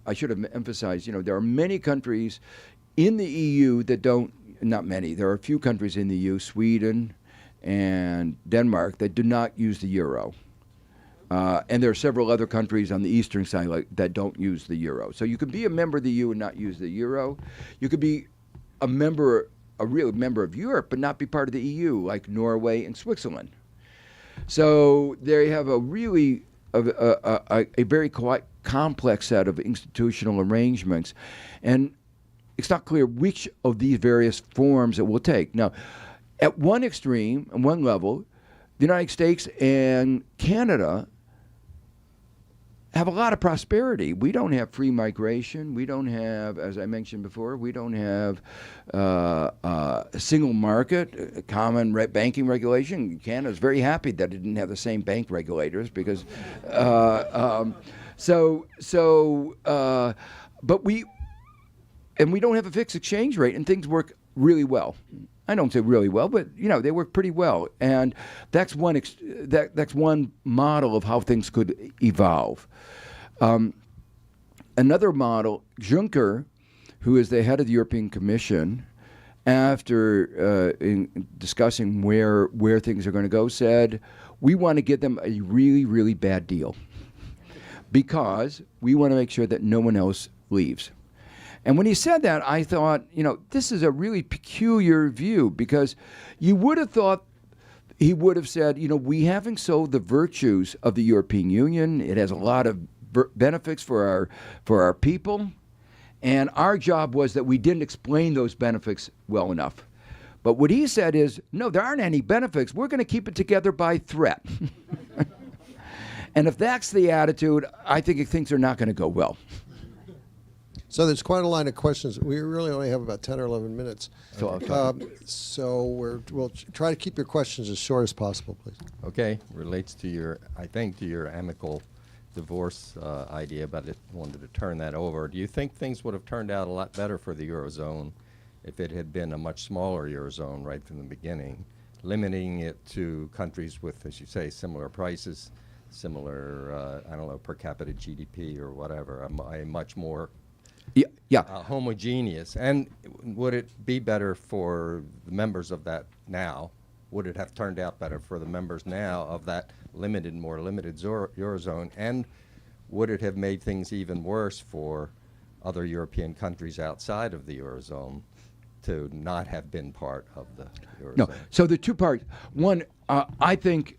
I should have emphasized, there are many countries in the EU that don't, not many, there are a few countries in the EU, Sweden and Denmark, that do not use the euro. And there are several other countries on the eastern side that don't use the euro. So you could be a member of the EU and not use the euro. You could be a real member of Europe, but not be part of the EU, like Norway and Switzerland. So they have a really a very quite complex set of institutional arrangements, and it's not clear which of these various forms it will take. Now, at one extreme, at one level, the United States and Canada have a lot of prosperity. We don't have free migration. We don't have, as I mentioned before, we don't have a single market, a common banking regulation. Canada's very happy that it didn't have the same bank regulators because, but we don't have a fixed exchange rate, and things work really well. I don't say really well, but they work pretty well, and that's one that's one model of how things could evolve. Another model, Juncker, who is the head of the European Commission, after in discussing where things are going to go, said, we want to give them a really, really bad deal because we want to make sure that no one else leaves. And when he said that, I thought, this is a really peculiar view, because you would have thought he would have said, we haven't sold the virtues of the European Union. It has a lot of benefits for our people. And our job was that we didn't explain those benefits well enough. But what he said is, no, there aren't any benefits. We're going to keep it together by threat. And if that's the attitude, I think things are not going to go well. So there's quite a line of questions. We really only have about 10 or 11 minutes. So we'll try to keep your questions as short as possible, please. Okay, relates to your amicable divorce idea, but I wanted to turn that over. Do you think things would have turned out a lot better for the Eurozone if it had been a much smaller Eurozone right from the beginning, limiting it to countries with, as you say, similar prices, similar, per capita GDP or whatever, a much more homogeneous? And would it be better for the members of that now? Would it have turned out better for the members now of that more limited Eurozone? And would it have made things even worse for other European countries outside of the Eurozone to not have been part of the Eurozone? No. So the two parts. One, I think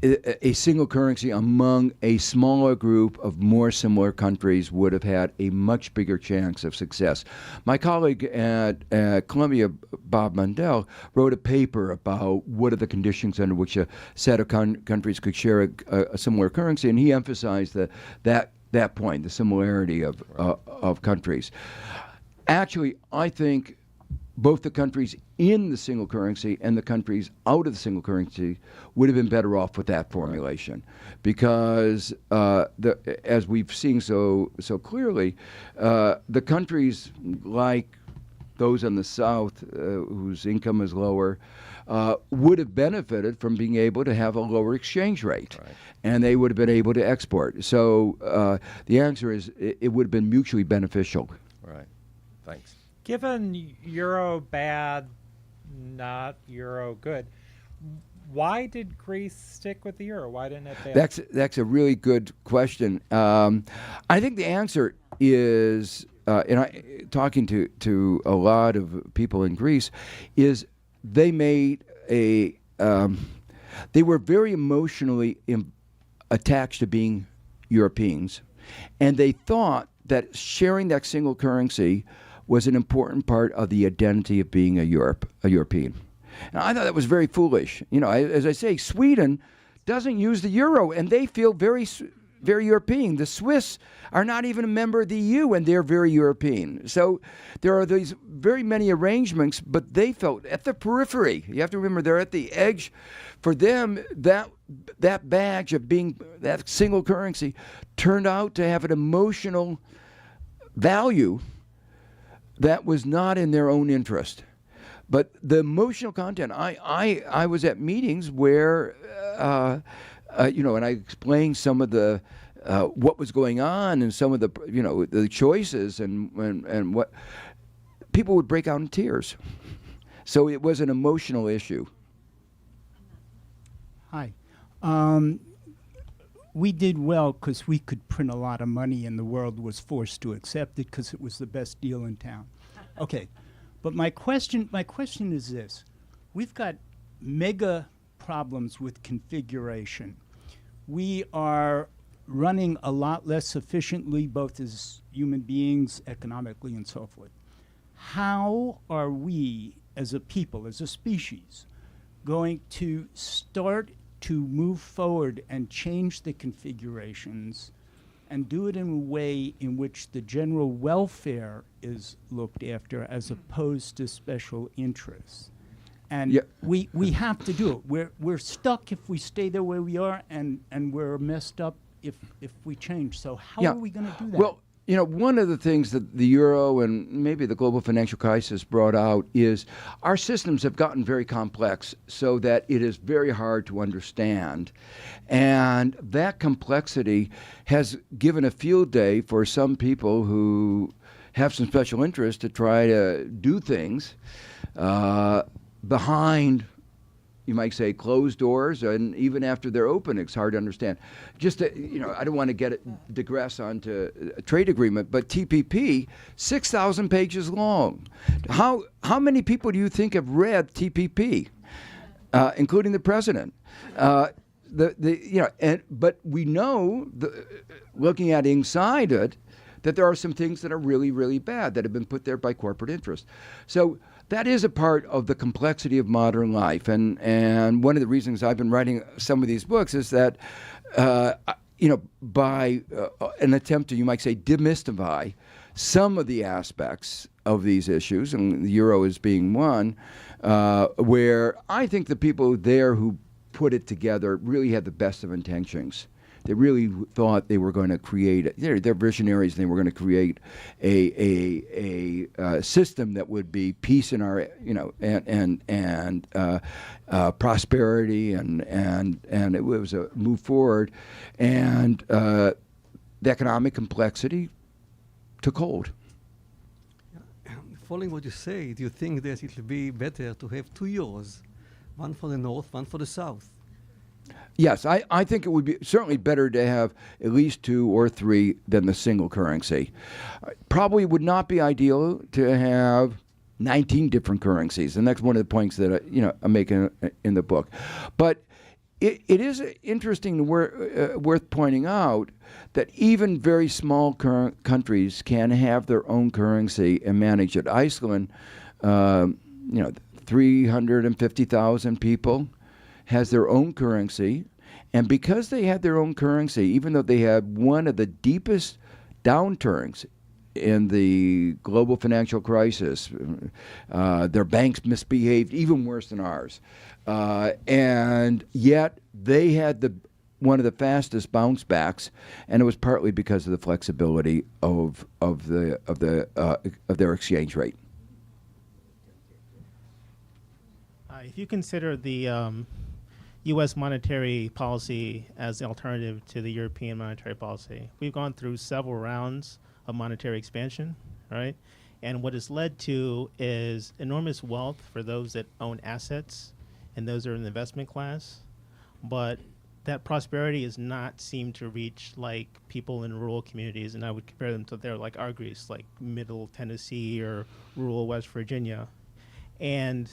a single currency among a smaller group of more similar countries would have had a much bigger chance of success. My colleague at Columbia, Bob Mundell, wrote a paper about what are the conditions under which a set of countries could share a similar currency, and he emphasized that point, the similarity of countries. Actually, I think both the countries in the single currency and the countries out of the single currency would have been better off with that formulation, because as we've seen so clearly, the countries like those in the South whose income is lower would have benefited from being able to have a lower exchange rate, Right. and they would have been able to export. So the answer is it would have been mutually beneficial. Right. Thanks. Given euro bad, not euro good, why did Greece stick with the euro? Why didn't it fail? That's a really good question. I think the answer is, talking to a lot of people in Greece, is they made they were very emotionally attached to being Europeans, and they thought that sharing that single currency was an important part of the identity of being a European. And I thought that was very foolish. As I say, Sweden doesn't use the euro, and they feel very European. The Swiss are not even a member of the EU, and they're very European. So there are these very many arrangements, but they felt at the periphery. You have to remember, they're at the edge. For them, that badge of being that single currency turned out to have an emotional value that was not in their own interest. But the emotional content, I was at meetings where, and I explained some of the what was going on and some of the, the choices and what people would break out in tears. So it was an emotional issue. Hi. We did well because we could print a lot of money and the world was forced to accept it because it was the best deal in town. Okay, but my question is this. We've got mega problems with configuration. We are running a lot less efficiently, both as human beings, economically, and so forth. How are we, as a people, as a species, going to start to move forward and change the configurations and do it in a way in which the general welfare is looked after as opposed to special interests? And Yeah. we have to do it. We're stuck if we stay the way we are, and we're messed up if we change. So how Yeah. are we going to do that? Well, one of the things that the euro and maybe the global financial crisis brought out is our systems have gotten very complex so that it is very hard to understand. And that complexity has given a field day for some people who have some special interest to try to do things behind, you might say, closed doors, and even after they're open, it's hard to understand. Just to, I don't want to digress onto a trade agreement, but TPP, 6,000 pages long. How many people do you think have read TPP, including the president? But we know, looking at inside it, that there are some things that are really, really bad that have been put there by corporate interest. So that is a part of the complexity of modern life. And one of the reasons I've been writing some of these books is that, by an attempt to, you might say, demystify some of the aspects of these issues, and the euro is being one, where I think the people there who put it together really had the best of intentions. They really thought they were going to create. They're visionaries. And they were going to create a system that would be peace in our, and prosperity, and it was a move forward, and the economic complexity took hold. Following what you say, do you think that it will be better to have 2 euros, one for the north, one for the south? Yes, I think it would be certainly better to have at least 2 or 3 than the single currency. Probably would not be ideal to have 19 different currencies, and that's one of the points that I'm making in the book. But it is interesting, worth pointing out that even very small countries can have their own currency and manage it. Iceland, 350,000 people, has their own currency, and because they had their own currency, even though they had one of the deepest downturns in the global financial crisis. Their banks misbehaved even worse than ours. And yet they had one of the fastest bounce backs, and it was partly because of the flexibility of their exchange rate. If you consider the U.S. monetary policy as the alternative to the European monetary policy, we've gone through several rounds of monetary expansion, right? And what it's led to is enormous wealth for those that own assets and those that are in the investment class. But that prosperity has not seemed to reach like people in rural communities, and I would compare them to their like our Greece, like middle Tennessee or rural West Virginia. And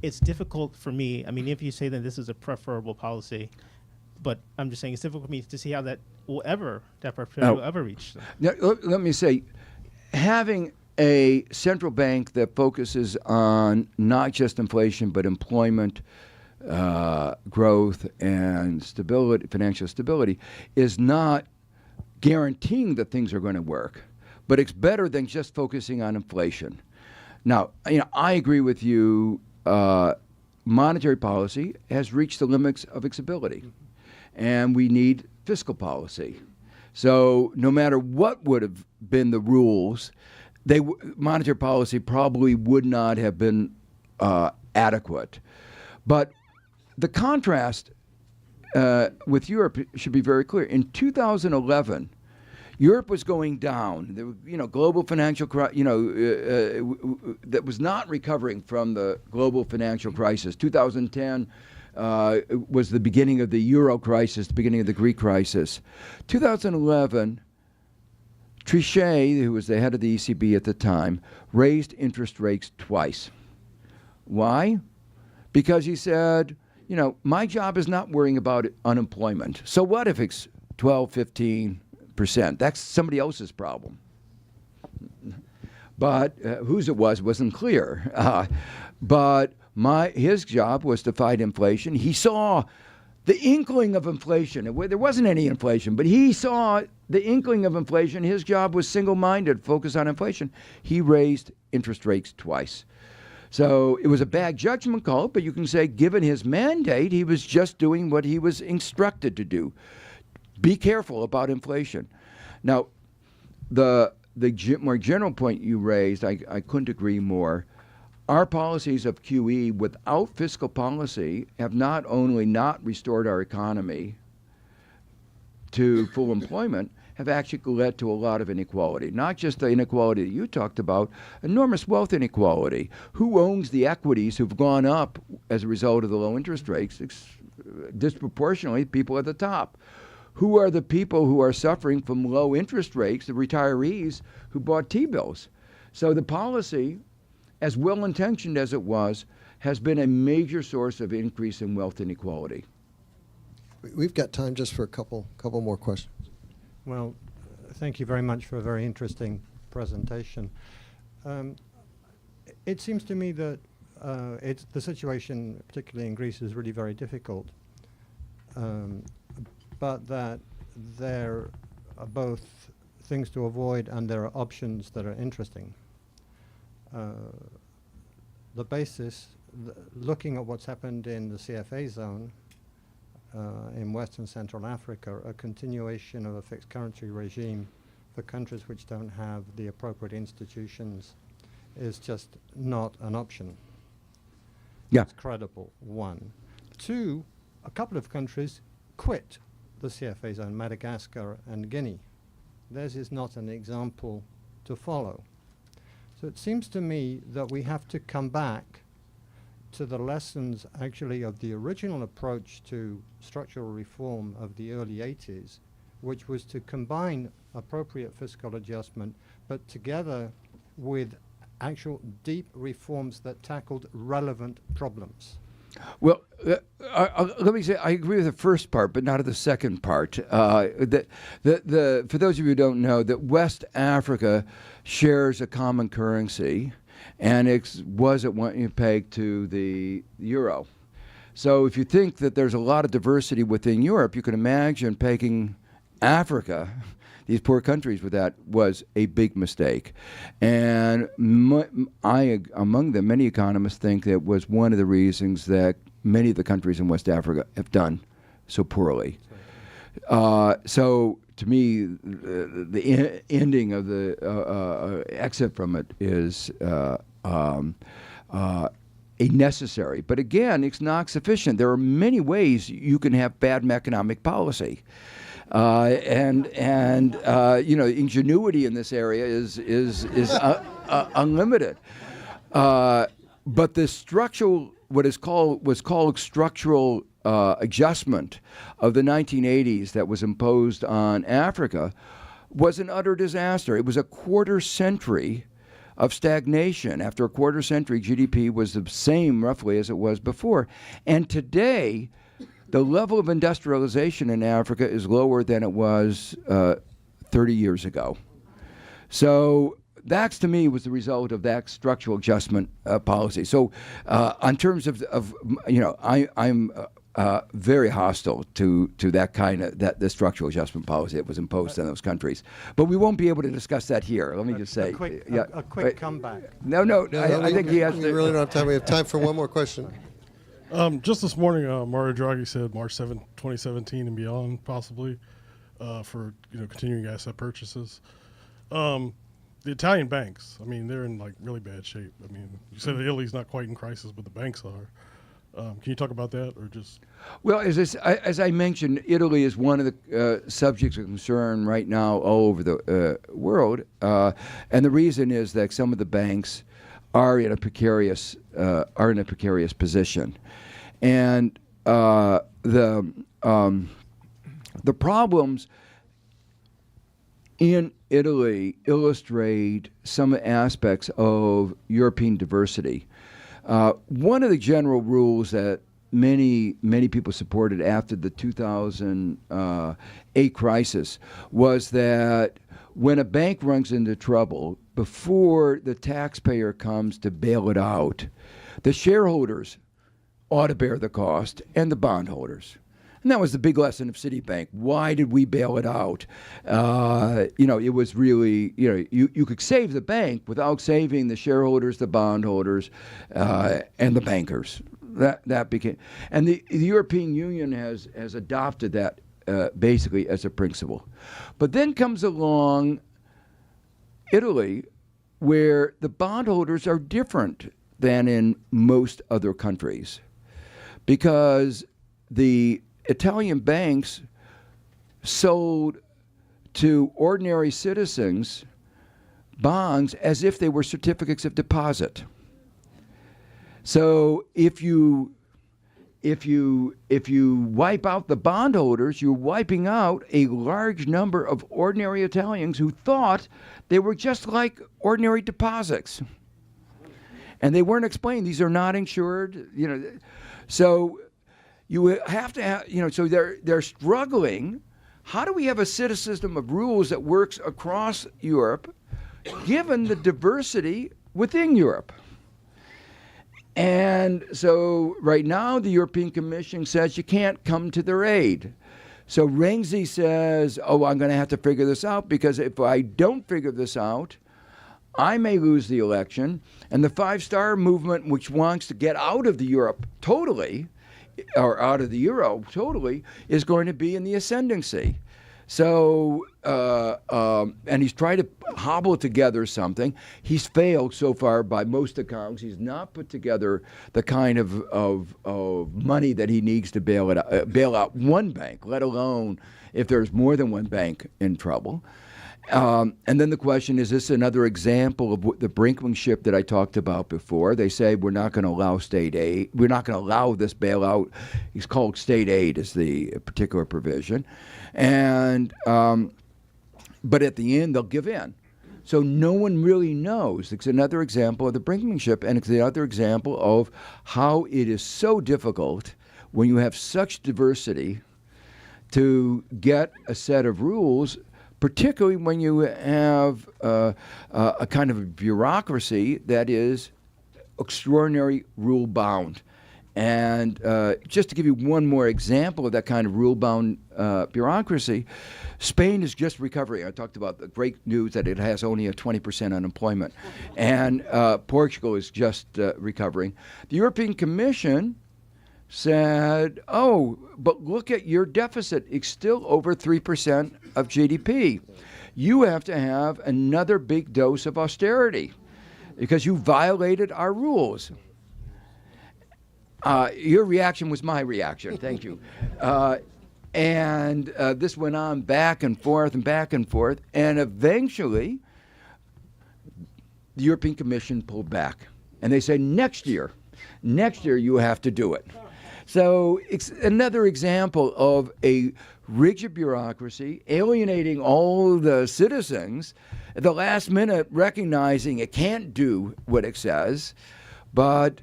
it's difficult for me, I mean, if you say that this is a preferable policy, but I'm just saying it's difficult for me to see how that prosperity will ever reach them. Now, let me say, having a central bank that focuses on not just inflation, but employment, growth, and stability, financial stability, is not guaranteeing that things are going to work, but it's better than just focusing on inflation. Now, I agree with you. Monetary policy has reached the limits of its ability, and we need fiscal policy. So no matter what would have been the rules, monetary policy probably would not have been adequate. But the contrast with Europe should be very clear. In 2011, Europe was going down. Global financial crisis, that was not recovering from the global financial crisis. 2010 was the beginning of the Euro crisis, the beginning of the Greek crisis. 2011, Trichet, who was the head of the ECB at the time, raised interest rates twice. Why? Because he said, my job is not worrying about unemployment. So what if it's 12, 15%? That's somebody else's problem. But whose it wasn't clear. But his job was to fight inflation. He saw the inkling of inflation. There wasn't any inflation, but he saw the inkling of inflation. His job was single-minded, focus on inflation. He raised interest rates twice. So it was a bad judgment call, but you can say, given his mandate, he was just doing what he was instructed to do. Be careful about inflation. Now, the more general point you raised, I couldn't agree more. Our policies of QE without fiscal policy have not only not restored our economy to full employment, have actually led to a lot of inequality. Not just the inequality that you talked about, enormous wealth inequality. Who owns the equities who've gone up as a result of the low interest rates? Disproportionately, people at the top. Who are the people who are suffering from low interest rates, the retirees who bought T-bills? So the policy, as well-intentioned as it was, has been a major source of increase in wealth inequality. We've got time just for a couple more questions. Well, thank you very much for a very interesting presentation. It seems to me that the situation, particularly in Greece, is really very difficult, but that there are both things to avoid and there are options that are interesting. The basis, looking at what's happened in the CFA zone, in West and Central Africa, a continuation of a fixed currency regime for countries which don't have the appropriate institutions is just not an option. Yeah. It's credible, one. Two, a couple of countries quit the CFA zone, Madagascar and Guinea. Theirs is not an example to follow. So it seems to me that we have to come back to the lessons actually of the original approach to structural reform of the early 80s, which was to combine appropriate fiscal adjustment, but together with actual deep reforms that tackled relevant problems. Well, let me say, I agree with the first part, but not of the second part. For those of you who don't know, that West Africa shares a common currency, and it was at one point pegged to the euro. So if you think that there's a lot of diversity within Europe, you can imagine pegging Africa these poor countries with that was a big mistake. And among them, many economists think that was one of the reasons that many of the countries in West Africa have done so poorly. So to me, the ending of the exit from it is a necessary. But again, it's not sufficient. There are many ways you can have bad economic policy. Ingenuity in this area is unlimited. But the structural, was called structural adjustment of the 1980s that was imposed on Africa was an utter disaster. It was a quarter century of stagnation. After a quarter century, GDP was the same roughly as it was before. And today, the level of industrialization in Africa is lower than it was 30 years ago. So that, to me, was the result of that structural adjustment policy. So, in terms of I'm very hostile to that kind of the structural adjustment policy that was imposed on those countries. But we won't be able to discuss that here. Let me just say, a quick comeback. No, I think he has we to. really don't have time. We have time for one more question. Just this morning, Mario Draghi said March 7th, 2017 and beyond, possibly, for continuing asset purchases. The Italian banks, I mean, they're in like really bad shape. I mean, you said that Italy's not quite in crisis, but the banks are. Can you talk about that, or just? Well, as I mentioned, Italy is one of the subjects of concern right now all over the world, and the reason is that some of the banks are in a precarious position, and the problems in Italy illustrate some aspects of European diversity. One of the general rules that many people supported after the 2008 crisis was that when a bank runs into trouble, before the taxpayer comes to bail it out, the shareholders ought to bear the cost and the bondholders. And that was the big lesson of Citibank. Why did we bail it out? It was really, you could save the bank without saving the shareholders, the bondholders, and the bankers. That became, and the European Union has adopted that basically as a principle. But then comes along Italy, where the bondholders are different than in most other countries, because the Italian banks sold to ordinary citizens bonds as if they were certificates of deposit. So if you wipe out the bondholders, you're wiping out a large number of ordinary Italians who thought they were just like ordinary deposits. And they weren't explained. These are not insured, So you have to have, so they're struggling. How do we have a system of rules that works across Europe, given the diversity within Europe? And so right now, the European Commission says you can't come to their aid. So Renzi says, I'm going to have to figure this out, because if I don't figure this out, I may lose the election. And the Five-Star Movement, which wants to get out of the Europe totally, or out of the euro totally, is going to be in the ascendancy. So, and he's tried to hobble together something. He's failed so far by most accounts. He's not put together the kind of money that he needs to bail out one bank, let alone if there's more than one bank in trouble. And then the question is this another example of the brinkmanship that I talked about before? They say we're not going to allow state aid. We're not going to allow this bailout. It's called state aid is the particular provision. And but at the end, they'll give in. So no one really knows. It's another example of the brinkmanship, and it's another example of how it is so difficult when you have such diversity to get a set of rules, particularly when you have a kind of a bureaucracy that is extraordinary rule-bound. And just to give you one more example of that kind of rule-bound bureaucracy, Spain is just recovering. I talked about the great news that it has only a 20% unemployment. And Portugal is just recovering. The European Commission said, oh, but look at your deficit. It's still over 3% of GDP. You have to have another big dose of austerity because you violated our rules. Your reaction was my reaction. Thank you. And this went on back and forth and back and forth. And eventually, the European Commission pulled back. And they said, next year you have to do it. So it's another example of a rigid bureaucracy alienating all the citizens at the last minute, recognizing it can't do what it says, but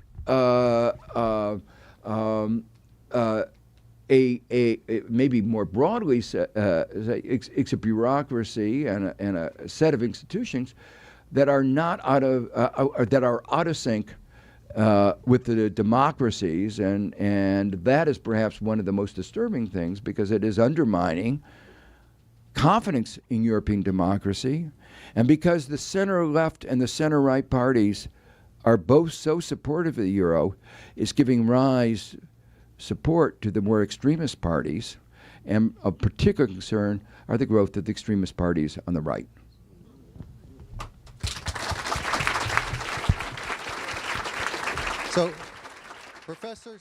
maybe more broadly, it's a bureaucracy and a set of institutions that are not that are out of sync with the democracies, and that is perhaps one of the most disturbing things because it is undermining confidence in European democracy, and because the center-left and the center-right parties are both so supportive of the euro, is giving rise support to the more extremist parties, and of particular concern are the growth of the extremist parties on the right. So, professors.